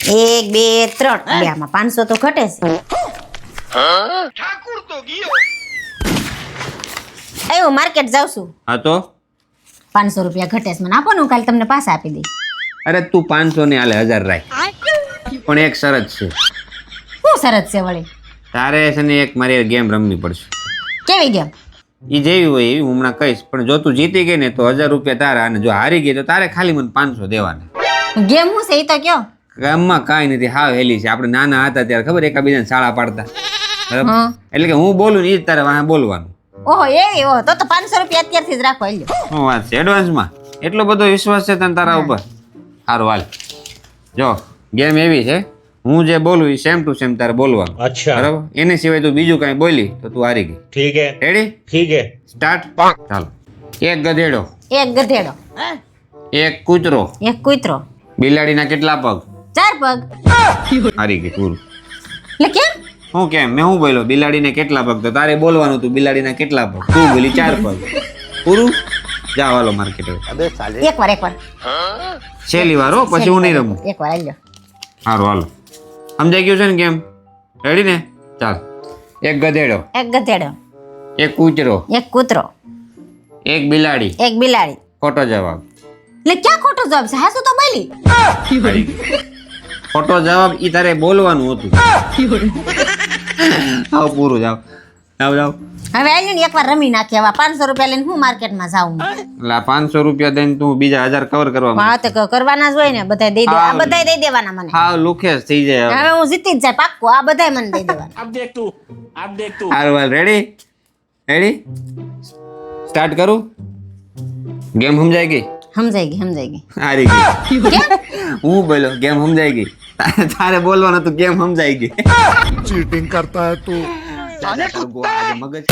1 2 3 બે આમાં 500 તો ઘટે છે. ઠાકુર તો ગયો. હું માર્કેટ જાઉં છું. હા તો 500 રૂપિયા ઘટે છે, મને આપો ને, હું કાલે તમને પાછા આપી દઈ. અરે તું 500 ને હાલે 1000 રાખ, પણ એક શરત છે. શું શરત છે વળી? તારે છે ને એક મારી ગેમ રમવી પડશે. કેવી ગેમ? એ જેવી હોય એવી હું હમણાં કહીશ, પણ જો તું જીતી ગઈ ને તો 1000 રૂપિયા તારા, અને જો હારી ગઈ તો તારે ખાલી મને 500 દેવાના. ગેમ શું છે એ તો કયો. ગામમાં કાંઈ નથી, હાવ હેલી છે. આપણે નાના હતા ત્યારે ખબર એકાબીજાને શાળા પાડતા, બરાબર? હા. એટલે કે હું બોલું ને એ જ તારે વાહ બોલવાનું. ઓહો એવી, ઓહો તો 500 રૂપિયા અત્યારથી જ રાખો. લ્યો. શું વાત છે, એડવાન્સમાં એટલો બધો વિશ્વાસ છે તને તારા ઉપર? સારું હાલ, જો ગેમ એવી છે, હું જે બોલું એ સેમ ટુ સેમ તારે બોલવાનું. अच्छा બરાબર? એને સિવાય તું બીજું કાંઈ બોલી તો તું હારી ગઈ. ठीक है રેડી? ठीक है સ્ટાર્ટ. ચાલો. એક ગધેડો, એક ગધેડો, એક કૂતરો, એક કૂતરો, બિલાડીના કેટલા પગ? 4 પગ. હારી ગઈ પૂરું. એટલે કેમ? હું કેમ મેં હું બોલ્યો બિલાડીને કેટલા પગ, તો તારે બોલવાનું તું બિલાડીના કેટલા પગ, તું બોલી 4 પગ. પૂરું. જાઓ હાલો માર્કેટ. એકવાર છેલ્લી વાર હો, પછી હું નહીં રમું. એકવાર આલ્યો. સારું હાલો, સમજાઈ ગયું છે ને કેમ? રેડી ને? ચાલ. એક ગધેડો, એક ગધેડો, એક કૂતરો, એક કૂતરો, એક બિલાડી. એક બિલાડી. ખોટો જવાબ. એટલે ક્યાં ખોટો જવાબ છે? હાસુ તો બોલી. હારી ગઈ. ખોટો જવાબ ઈ તારે બોલવાનું હતું. આવ પૂરું. જાવ જાવ જાવ. હવે આલ્યો ને એકવાર રમી નાખી. હવે 500 રૂપિયા લઈને હું માર્કેટમાં જાઉં. એટલે આ 500 રૂપિયા દઈને તું બીજા 1000 કવર કરવા માંગે. હા તો કરવાના જ હોય ને, બધાય દઈ દે. આ બધાય દઈ દેવાના મને. હા લુખેસ થઈ જાય હવે. હવે હું જીતી જ જાય પાક્કો. આ બધાય મને દઈ દેવાના. अब देख तू હારું હાલ. રેડી રેડી સ્ટાર્ટ કરું. ગેમ સમજાઈ ગઈ? સમજાઈ ગઈ. હારી ગઈ. હું બોલ્યો ગેમ સમજાઈ ગઈ. તારે બોલવાનું તો ગેમ સમજાઈ ગઈ. चीटिंग करता है तू. મગજ